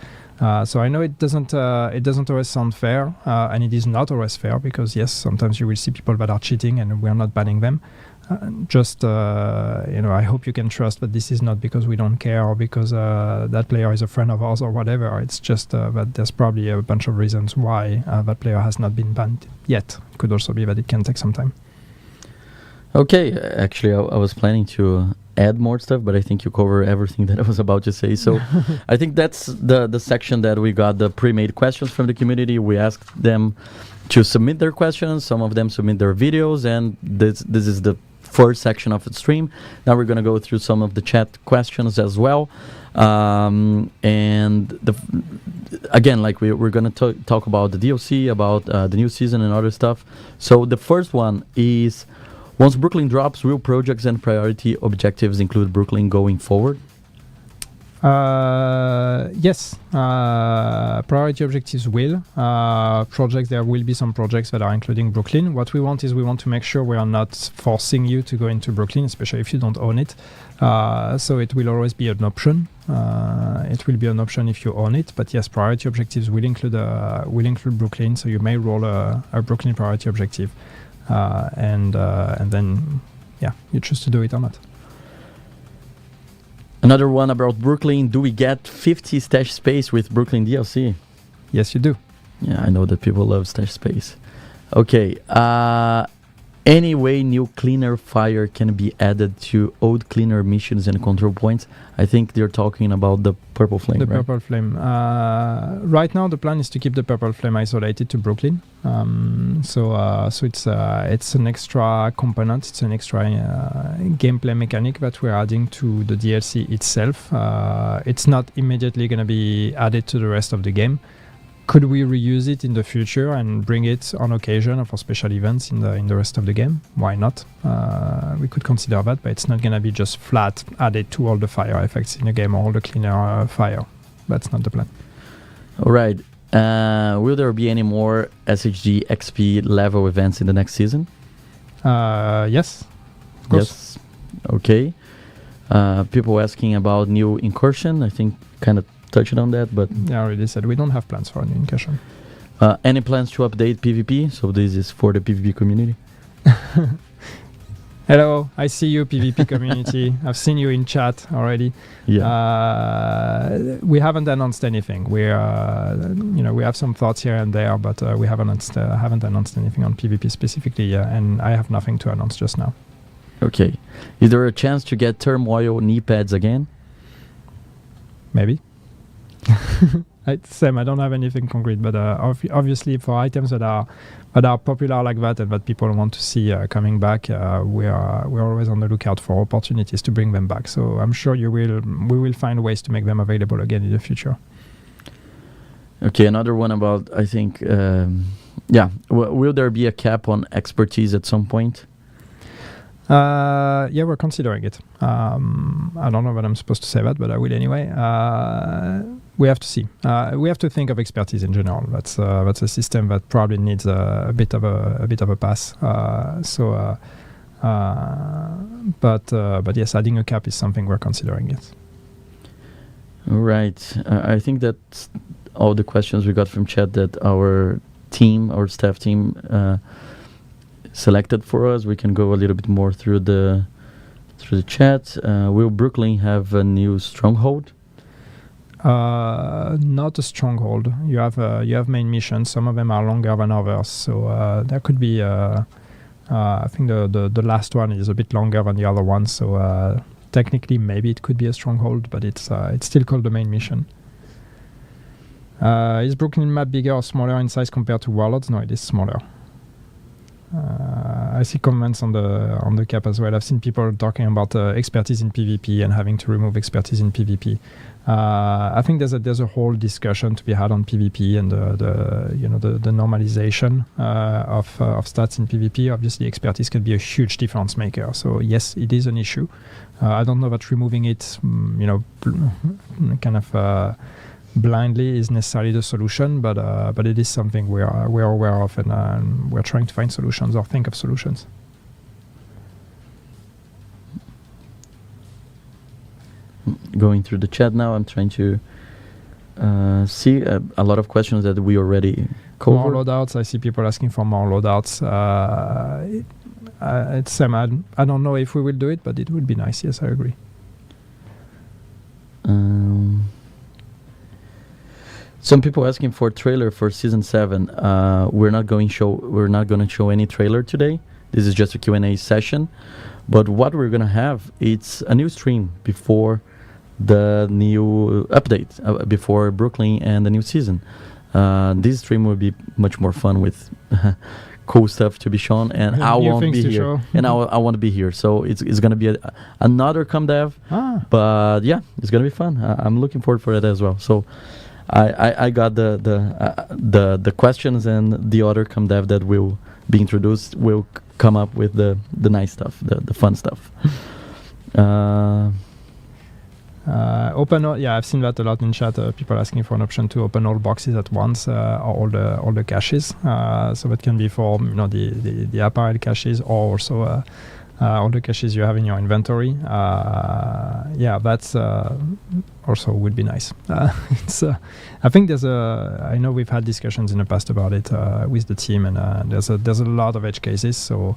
So I know it doesn't always sound fair, and it is not always fair, because yes, sometimes you will see people that are cheating and we're not banning them. I hope you can trust that this is not because we don't care or because that player is a friend of ours or whatever. It's just that there's probably a bunch of reasons why that player has not been banned yet. It could also be that it can take some time. Okay, actually, I was planning to add more stuff, but I think you cover everything that I was about to say. So I think that's the section that we got the pre-made questions from the community. We asked them to submit their questions. Some of them submit their videos, and this is the first section of the stream. Now we're going to go through some of the chat questions as well. And again, like we're going to talk about the DLC, about the new season and other stuff. So the first one is, once Brooklyn drops, will projects and priority objectives include Brooklyn going forward? Yes, priority objectives will. Projects, there will be some projects that are including Brooklyn. What we want to make sure we are not forcing you to go into Brooklyn, especially if you don't own it. So it will always be an option. It will be an option if you own it. But yes, priority objectives will include Brooklyn. So you may roll a Brooklyn priority objective, and then you choose to do it or not. Another one about Brooklyn. Do we get 50 stash space with Brooklyn DLC? Yes, you do. Yeah, I know that people love stash space. Okay. Any way new cleaner fire can be added to old cleaner missions and control points? I think they're talking about the purple flame, The right? purple flame. Right now, the plan is to keep the purple flame isolated to Brooklyn. So it's an extra component. It's an extra gameplay mechanic that we're adding to the DLC itself. It's not immediately going to be added to the rest of the game. Could we reuse it in the future and bring it on occasion or for special events in the rest of the game? Why not? We could consider that, but it's not going to be just flat added to all the fire effects in the game or all the cleaner fire. That's not the plan. All right. Will there be any more SHG XP level events in the next season? Yes. Of course. Yes. Okay. People asking about new incursion. I think kind of touched on that, but I already said we don't have plans for a new incursion. any plans to update PvP? So this is for the PvP community. Hello, I see you, PvP community. I've seen you in chat already. Yeah. We haven't announced anything. We have some thoughts here and there, but we haven't announced anything on PvP specifically, and I have nothing to announce just now. Okay. Is there a chance to get turmoil knee pads again? Maybe. Same. I don't have anything concrete, but obviously for items that are popular like that and that people want to see coming back, we're always on the lookout for opportunities to bring them back. So I'm sure we will find ways to make them available again in the future. Okay, another one about, I think, will there be a cap on expertise at some point? Yeah, we're considering it. I don't know what I'm supposed to say that, but I will anyway. We have to see. We have to think of expertise in general. That's a system that probably needs a bit of a pass. But yes, adding a cap is something we're considering. Yes. All right. I think that's all the questions we got from chat that our staff team selected for us. We can go a little bit more through the chat. Will Brooklyn have a new stronghold? Not a stronghold. You have main missions. Some of them are longer than others, so there could be. I think the last one is a bit longer than the other one, so technically maybe it could be a stronghold, but it's still called the main mission. Is Brooklyn map bigger or smaller in size compared to Warlords? No, it is smaller. I see comments on the cap as well. I've seen people talking about expertise in PvP and having to remove expertise in PvP. I think there's a whole discussion to be had on PvP and the normalization of stats in PvP. Obviously, expertise can be a huge difference maker. So yes, it is an issue. I don't know that removing it, kind of. Blindly is necessarily the solution, but it is something we're aware of, and we're trying to find solutions or think of solutions. Going through the chat now, I'm trying to see a lot of questions that we already covered. More loadouts. I see people asking for more loadouts. It's Sam. I don't know if we will do it, but it would be nice. Yes, I agree. Some people asking for a trailer for season 7. We're not going to show any trailer today. This is just a Q&A session. But what we're going to have, it's a new stream before the new update, before Brooklyn and the new season. This stream will be much more fun with cool stuff to be shown, and I won't be here. And I want to be here. So it's going to be another ComDev. But yeah, it's going to be fun. I'm looking forward for it as well. So I got the questions, and the other ComDev that will be introduced will come up with the nice stuff, the fun stuff. Open all, yeah, I've seen that a lot in chat. People asking for an option to open all boxes at once, or all the caches. So that can be for the apparel caches, or also all the caches you have in your inventory. Yeah, that's also would be nice. It's I think I know we've had discussions in the past about it with the team, and there's a lot of edge cases. So.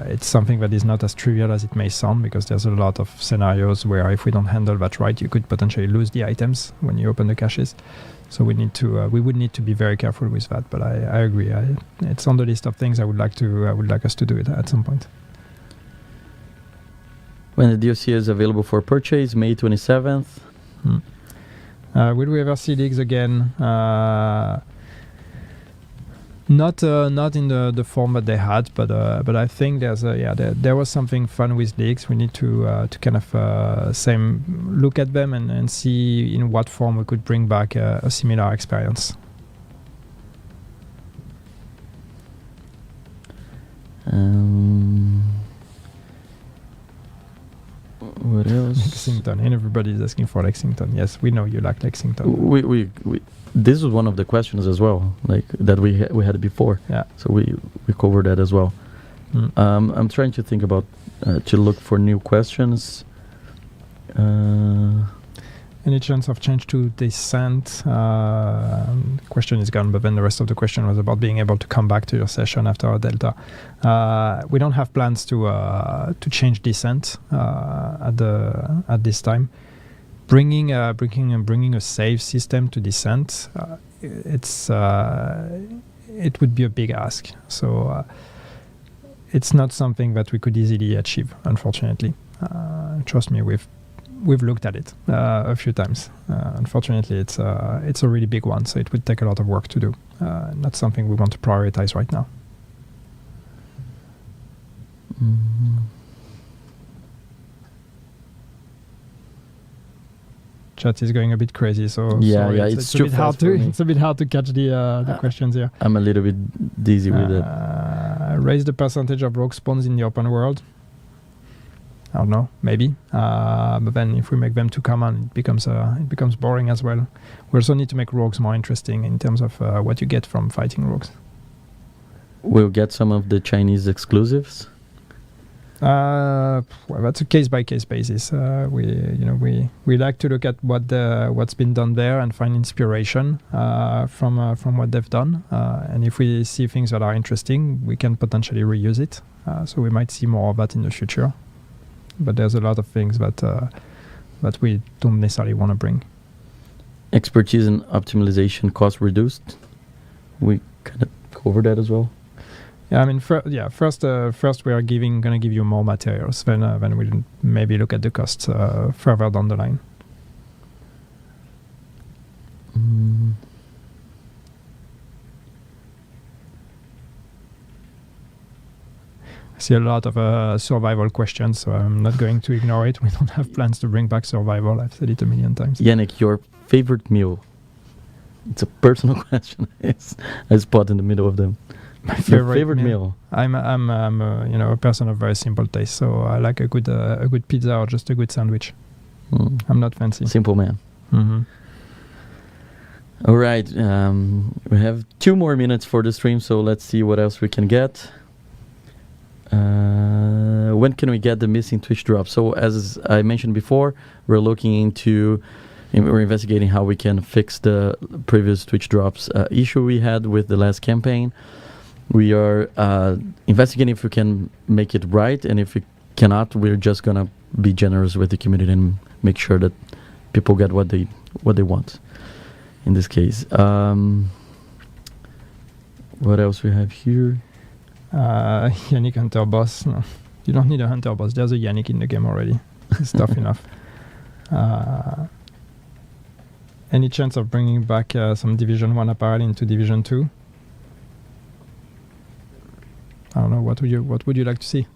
It's something that is not as trivial as it may sound, because there's a lot of scenarios where if we don't handle that right, you could potentially lose the items when you open the caches. So we would need to be very careful with that. But I agree. It's on the list of things I would like us to do it at some point. When the DLC is available for purchase, May 27th. Will we ever see leagues again? Not in the form that they had, but I think there was something fun with leagues. We need to kind of look at them and see in what form we could bring back a similar experience. What else? Lexington, and everybody's asking for Lexington. Yes, we know you like Lexington. We this was one of the questions as well, like that we had before. Yeah. So we covered that as well. I'm trying to think about to look for new questions. Any chance of change to descent? Question is gone, but then the rest of the question was about being able to come back to your session after a delta. We don't have plans to change descent at this time. Bringing a save system to descent, it would be a big ask. So it's not something that we could easily achieve, unfortunately. Trust me, we've looked at it a few times. Unfortunately, it's a really big one, so it would take a lot of work to do. Not something we want to prioritize right now. Chat is going a bit crazy, so yeah, it's a bit hard to it's a bit hard to catch the questions here. I'm a little bit dizzy with it. Raise the percentage of rogue spawns in the open world. I don't know, maybe. But then if we make them too common, it becomes boring as well. We also need to make rogues more interesting in terms of what you get from fighting rogues. We'll get some of the Chinese exclusives. Well, that's a case by case basis. We like to look at what's been done there and find inspiration from what they've done. And if we see things that are interesting, we can potentially reuse it. So we might see more of that in the future. But there's a lot of things that we don't necessarily want to bring. Expertise and optimization cost reduced. We kind of covered that as well. Yeah, I mean, first we are going to give you more materials. Then we'll maybe look at the costs further down the line. I see a lot of survival questions, so I'm not going to ignore it. We don't have plans to bring back survival. I've said it a million times. Yannick, your favorite meal? It's a personal question. It's a spot in the middle of them. My favorite meal. I'm a person of very simple taste, so I like a good pizza or just a good sandwich. I'm not fancy. Simple man. Mm-hmm. All right, we have 2 more minutes for the stream, so let's see what else we can get. When can we get the missing Twitch drop? So as I mentioned before, we're investigating how we can fix the previous Twitch drops issue we had with the last campaign. We are investigating if we can make it right, and if we cannot, we're just gonna be generous with the community and make sure that people get what they want. In this case, what else we have here? Yannick Hunter Boss. No, you don't need a Hunter Boss. There's a Yannick in the game already. It's tough enough. Any chance of bringing back some Division 1 apparel into Division 2? I don't know. What would you like to see?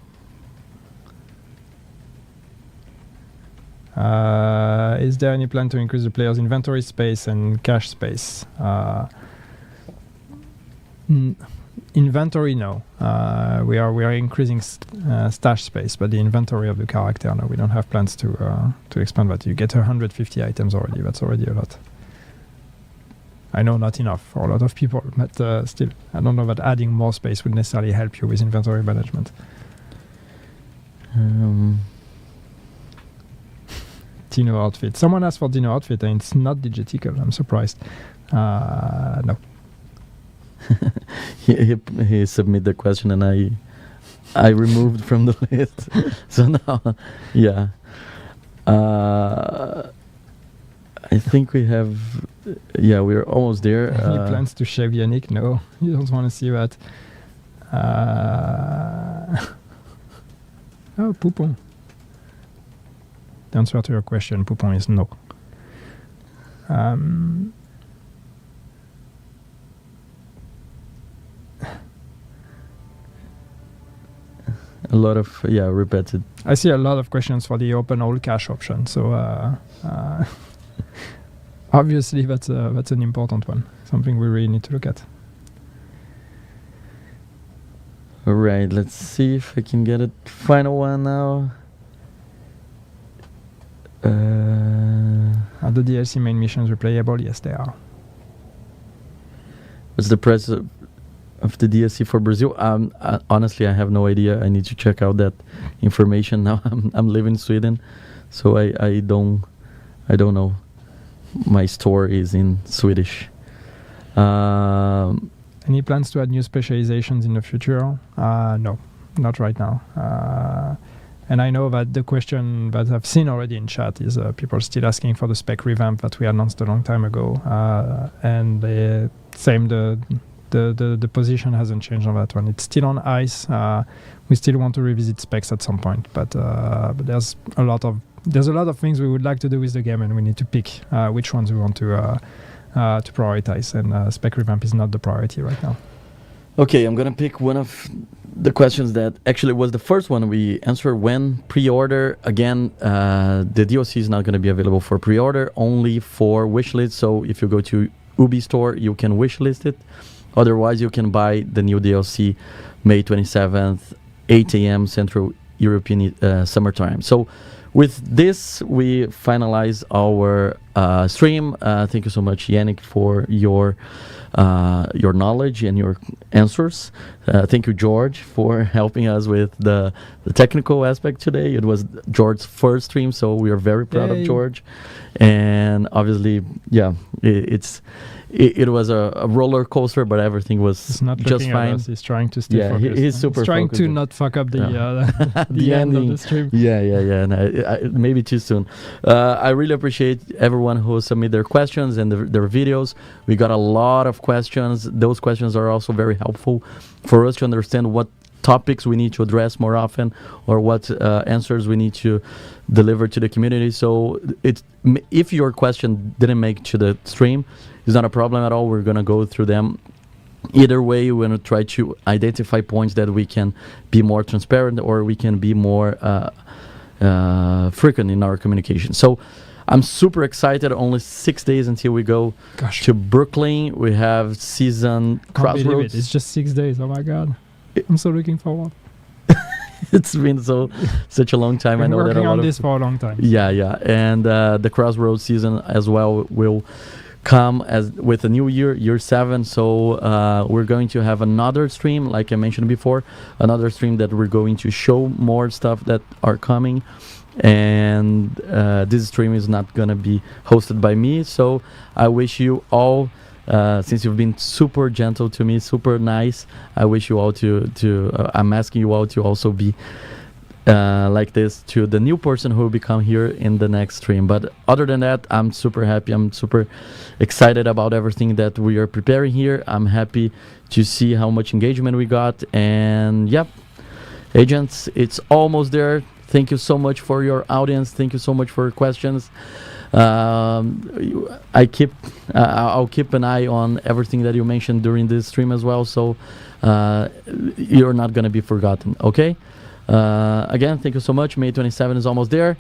Is there any plan to increase the player's inventory space and cache space? Inventory, no. We are increasing stash space, but the inventory of the character, no. We don't have plans to expand that. You get 150 items already. That's already a lot. I know not enough for a lot of people, but still, I don't know that adding more space would necessarily help you with inventory management. Dino outfit. Someone asked for Dino outfit, and it's not digitical. I'm surprised. No. he submitted the question and I removed from the list. So now, yeah. I think we have. Yeah, we're almost there. Any plans to shave Yannick? No, you don't want to see that. Oh, Poupon. The answer to your question, Poupon, is no. A lot of repeated. I see a lot of questions for the open all cache option. So obviously that's an important one. Something we really need to look at. All right, let's see if I can get it. Final one now. Are the DLC main missions replayable? Yes, they are. What's the price of the DLC for Brazil? Honestly, I have no idea. I need to check out that information now. I'm living in Sweden, so I don't know. My store is in Swedish. Any plans to add new specializations in the future? No, not right now. And I know that the question that I've seen already in chat is people still asking for the spec revamp that we announced a long time ago. And the position hasn't changed on that one. It's still on ice. We still want to revisit specs at some point, but there's a lot of things we would like to do with the game, and we need to pick which ones we want to prioritize. And spec revamp is not the priority right now. Okay, I'm gonna pick one of the questions that actually was the first one we answered. When pre-order, again, the DLC is not gonna be available for pre-order, only for wishlist. So if you go to Ubi store, you can wishlist it. Otherwise, you can buy the new DLC May 27th, 8 a.m. Central European summertime. So with this, we finalize our stream. Thank you so much, Yannick, for your knowledge and your answers. Thank you, George, for helping us with the technical aspect today. It was George's first stream, so we are very proud of George. And obviously, yeah, it was a roller coaster, but everything was just fine. He's trying to stay focused. He's super He's trying focused. to not fuck up the the end ending of the stream. Yeah. No, maybe too soon. I really appreciate everyone who submitted their questions and their videos. We got a lot of questions. Those questions are also very helpful for us to understand what topics we need to address more often, or what answers we need to deliver to the community. So if your question didn't make to the stream, it's not a problem at all. We're gonna go through them. Either way, we're gonna try to identify points that we can be more transparent, or we can be more frequent in our communication. So I'm super excited. Only 6 days until we go to Brooklyn. We have season Crossroads. It's just 6 days. Oh my god. I'm so looking forward. It's been such a long time. I know that a lot working on this for a long time. Yeah, and the Crossroads season as well will come with a new year 7. So we're going to have another stream, like I mentioned before, another stream that we're going to show more stuff that are coming. And this stream is not gonna be hosted by me. So I wish you all. Since you've been super gentle to me, super nice, I wish you all I'm asking you all to also be like this to the new person who will become here in the next stream. But other than that, I'm super happy. I'm super excited about everything that we are preparing here. I'm happy to see how much engagement we got. And yep, agents, it's almost there. Thank you so much for your audience. Thank you so much for your questions. I'll keep an eye on everything that you mentioned during this stream as well, so you're not going to be forgotten. Okay, again, thank you so much. May 27 is almost there.